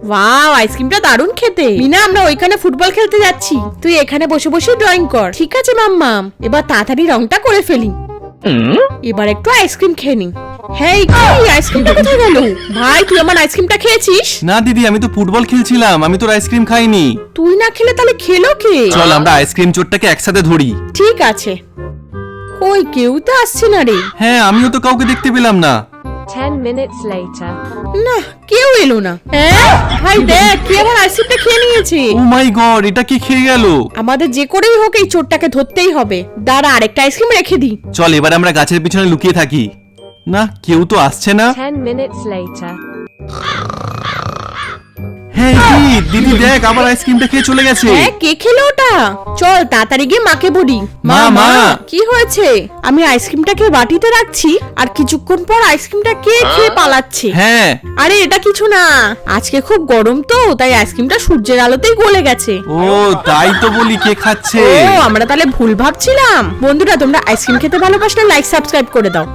Wow, আইসক্রিমটা দারুণ খেতে। মিনা, আমরা ওইখানে ফুটবল খেলতে যাচ্ছি, তুই এখানে বসে বসে ড্রয়িং কর। ঠিক আছে মাম্মাম, এবার তাড়াতাড়ি রংটা করে ফেলি। এবার একটু আইসক্রিম খেয়ে নি। হেই, কি আইসক্রিমটা কোথায় গেল? ভাই, তুই আমার আইসক্রিমটা খেয়েছিস? না দিদি, আমি তো ফুটবল খেলছিলাম, আমি তোর আইসক্রিম খাইনি। তুই না খেলে তাহলে খেলো কে? চল আমরা আইসক্রিম চোরটাকে একসাথে ধরি। ঠিক আছে। কই, কেউ তো আসছে না রে। হ্যাঁ, আমিও তো কাউকে দেখতে পেলাম না। 10 minutes later. না, কেউ এলো না। হ্যাঁ ভাই, দেখ কে আমার আইসক্রিমটা খেয়ে নিয়েছে। ও মাই গড, এটা কি খেয়ে গেল? আমাদের যে করেই হোক এই চোরটাকে ধরতেই হবে। দাঁড়া, আরেকটা আইসক্রিম রেখে দি। চল এবার আমরা গাছের পিছনে লুকিয়ে থাকি। না, কেউ তো আসছে না। 10 minutes later. হ্যাঁ দিদি, দেখ আবার আইসক্রিমটা খেয়ে চলে গেছে। হ্যাঁ, কে খেলো ওটা? চল তাড়াতাড়ি গিয়ে মাকে বলি। মা। কি হয়েছে? আমি আইসক্রিমটাকে বাটিতে রাখছি আর কিছুক্ষণ পর আইসক্রিমটা কে খেয়ে পালাচ্ছে। হ্যাঁ। আরে এটা কিছু না, আজকে খুব গরম তো, তাই আইসক্রিমটা সূর্যের আলোতেই গলে গেছে। ও তাই তো বলি, কে খাচ্ছে? ও, আমরা তাহলে ভুল ভাবছিলাম। বন্ধুরা, তোমরা আইসক্রিম খেতে ভালোবাসলে লাইক সাবস্ক্রাইব করে দাও।